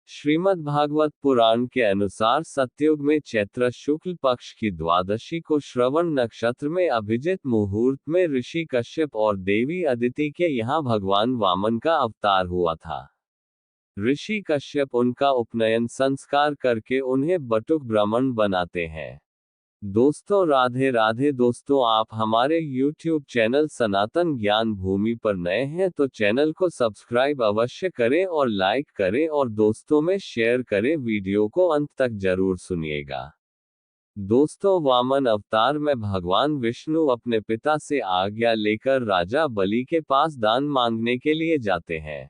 श्रीमद् भागवत पुराण के अनुसार सतयुग में चैत्र शुक्ल पक्ष की द्वादशी को श्रवण नक्षत्र में अभिजित मुहूर्त में ऋषि कश्यप और देवी अदिति के यहाँ भगवान वामन का अवतार हुआ था। ऋषि कश्यप उनका उपनयन संस्कार करके उन्हें बटुक ब्राह्मण बनाते हैं। दोस्तों राधे राधे। दोस्तों आप हमारे YouTube चैनल सनातन ज्ञान भूमि पर नए हैं तो चैनल को सब्सक्राइब अवश्य करें और लाइक करें और दोस्तों में शेयर करें। वीडियो को अंत तक जरूर सुनिएगा। दोस्तों वामन अवतार में भगवान विष्णु अपने पिता से आज्ञा लेकर राजा बलि के पास दान मांगने के लिए जाते हैं।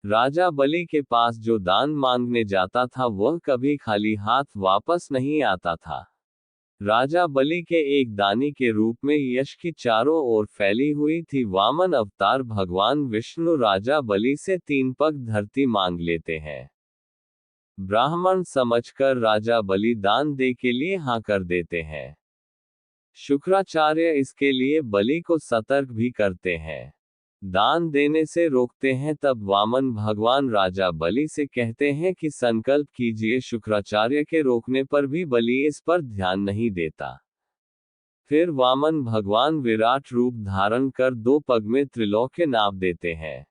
राजा बलि के पास जो दान मांगने जाता था वह कभी खाली हाथ वापस नहीं आता था। राजा बलि के एक दानी के रूप में यश की चारों ओर फैली हुई थी। वामन अवतार भगवान विष्णु राजा बलि से 3 पग धरती मांग लेते हैं। ब्राह्मण समझकर राजा बलि दान दे के लिए हाँ कर देते हैं। शुक्राचार्य इसके लिए बलि को सतर्क भी करते हैं, दान देने से रोकते हैं। तब वामन भगवान राजा बलि से कहते हैं कि संकल्प कीजिए। शुक्राचार्य के रोकने पर भी बलि इस पर ध्यान नहीं देता। फिर वामन भगवान विराट रूप धारण कर 2 पग में त्रिलोक्य नाप देते हैं।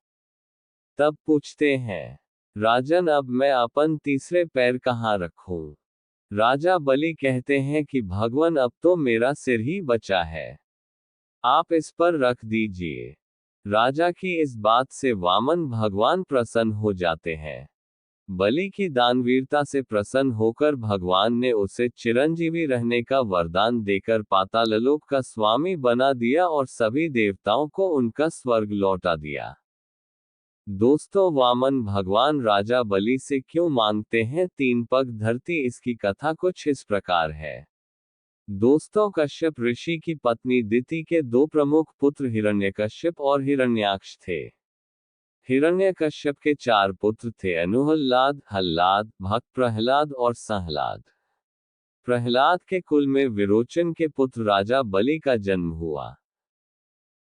तब पूछते हैं, राजन अब मैं अपन तीसरे पैर कहाँ रखूं? राजा बलि कहते हैं कि भगवान अब तो मेरा सिर ही बचा है, आप इस पर रख दीजिए। राजा की इस बात से वामन भगवान प्रसन्न हो जाते हैं। बलि की दानवीरता से प्रसन्न होकर भगवान ने उसे चिरंजीवी रहने का वरदान देकर पाताललोक का स्वामी बना दिया और सभी देवताओं को उनका स्वर्ग लौटा दिया। दोस्तों वामन भगवान राजा बलि से क्यों मांगते हैं 3 पग धरती? इसकी कथा कुछ इस प्रकार है। दोस्तों कश्यप ऋषि की पत्नी दिति के 2 प्रमुख पुत्र हिरण्यकश्यप और हिरण्याक्ष थे। हिरण्यकश्यप के 4 पुत्र थे, अनुहल्लाद, हल्लाद, भक्त प्रहलाद और सहलाद। प्रहलाद के कुल में विरोचन के पुत्र राजा बलि का जन्म हुआ।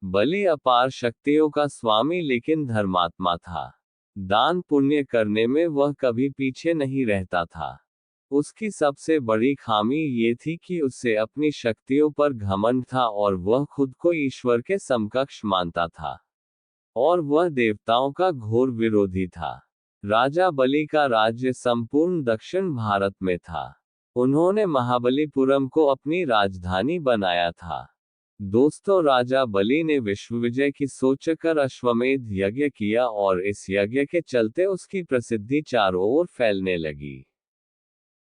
बलि अपार शक्तियों का स्वामी लेकिन धर्मात्मा था। दान पुण्य करने में वह कभी पीछे नहीं रहता था। उसकी सबसे बड़ी खामी ये थी कि उससे अपनी शक्तियों पर घमंड था और वह खुद को ईश्वर के समकक्ष मानता था और वह देवताओं का घोर विरोधी था। राजा बलि का राज्य संपूर्ण दक्षिण भारत में था। उन्होंने महाबलीपुरम को अपनी राजधानी बनाया था। दोस्तों राजा बलि ने विश्व विजय की सोचकर अश्वमेध यज्ञ किया और इस यज्ञ के चलते उसकी प्रसिद्धि चारों ओर फैलने लगी।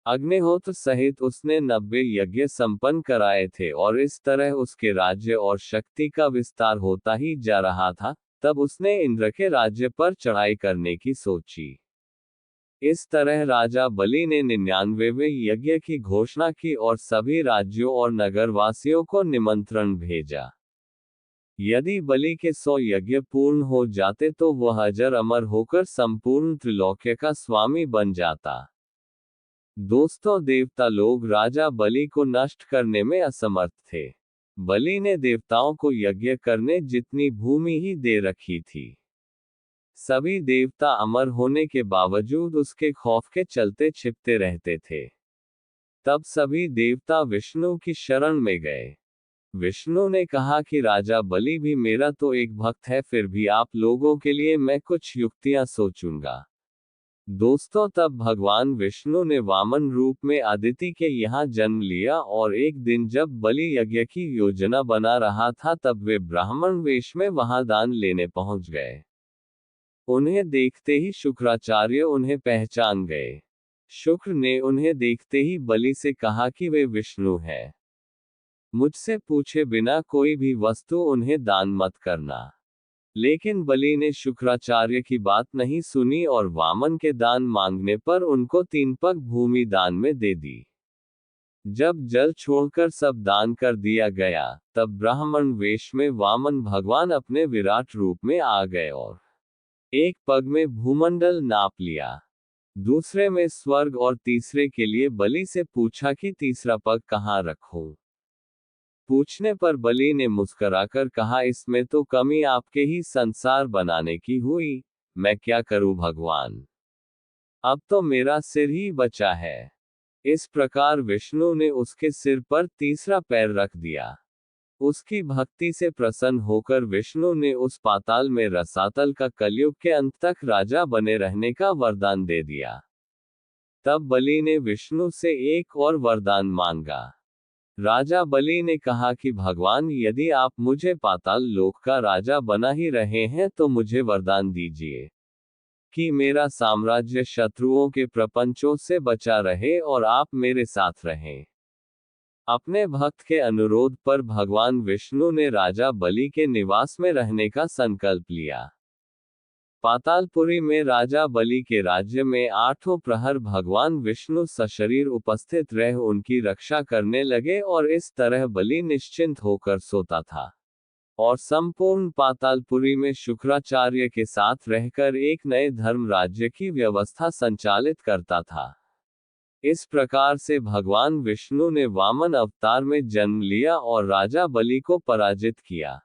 अग्निहोत्र सहित उसने 90 यज्ञ संपन्न कराए थे और इस तरह उसके राज्य और शक्ति का विस्तार होता ही जा रहा था। तब उसने इंद्र के राज्य पर चढ़ाई करने की सोची। इस तरह राजा बलि ने 99वें यज्ञ की घोषणा की और सभी राज्यों और नगरवासियों को निमंत्रण भेजा। यदि बलि के 100 यज्ञ पूर्ण हो जाते तो वह अजर अमर होकर संपूर्ण त्रिलोक्य का स्वामी बन जाता। दोस्तों देवता लोग राजा बलि को नष्ट करने में असमर्थ थे। बलि ने देवताओं को यज्ञ करने जितनी भूमि ही दे रखी थी। सभी देवता अमर होने के बावजूद उसके खौफ के चलते छिपते रहते थे। तब सभी देवता विष्णु की शरण में गए। विष्णु ने कहा कि राजा बलि भी मेरा तो एक भक्त है, फिर भी आप लोगों के लिए मैं कुछ युक्तियां सोचूंगा। दोस्तों तब भगवान विष्णु ने वामन रूप में अदिति के यहाँ जन्म लिया और एक दिन जब बलि यज्ञ की योजना बना रहा था तब वे ब्राह्मण वेश में वहां दान लेने पहुंच गए। उन्हें देखते ही शुक्राचार्य उन्हें पहचान गए। शुक्र ने उन्हें देखते ही बलि से कहा कि वे विष्णु हैं, मुझसे पूछे बिना कोई भी वस्तु उन्हें दान मत करना। लेकिन बलि ने शुक्राचार्य की बात नहीं सुनी और वामन के दान मांगने पर उनको 3 पग भूमि दान में दे दी। जब जल छोड़कर सब दान कर दिया गया तब ब्राह्मण वेश में वामन भगवान अपने विराट रूप में आ गए और 1 पग में भूमंडल नाप लिया, दूसरे में स्वर्ग और तीसरे के लिए बलि से पूछा कि तीसरा पग कहाँ रखूं। पूछने पर बलि ने मुस्कुराकर कहा, इसमें तो कमी आपके ही संसार बनाने की हुई, मैं क्या करूं भगवान। अब तो मेरा सिर ही बचा है। इस प्रकार विष्णु ने उसके सिर पर तीसरा पैर रख दिया। उसकी भक्ति से प्रसन्न होकर विष्णु ने उस पाताल में रसातल का कलयुग के अंत तक राजा बने रहने का वरदान दे दिया। तब बलि ने विष्णु से एक और वरदान मांगा। राजा बलि ने कहा कि भगवान, यदि आप मुझे पाताल लोक का राजा बना ही रहे हैं तो मुझे वरदान दीजिए कि मेरा साम्राज्य शत्रुओं के प्रपंचों से बचा रहे और आप मेरे साथ रहें। अपने भक्त के अनुरोध पर भगवान विष्णु ने राजा बलि के निवास में रहने का संकल्प लिया। पातालपुरी में राजा बलि के राज्य में 8 प्रहर भगवान विष्णु सशरीर उपस्थित रह उनकी रक्षा करने लगे और इस तरह बलि निश्चिंत होकर सोता था और संपूर्ण पातालपुरी में शुक्राचार्य के साथ रहकर एक नए धर्म राज्य की व्यवस्था संचालित करता था। इस प्रकार से भगवान विष्णु ने वामन अवतार में जन्म लिया और राजा बलि को पराजित किया।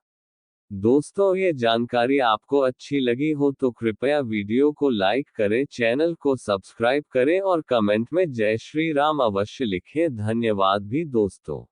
दोस्तों, ये जानकारी आपको अच्छी लगी हो तो कृपया वीडियो को लाइक करें, चैनल को सब्सक्राइब करें और कमेंट में जय श्री राम अवश्य लिखें। धन्यवाद भी दोस्तों।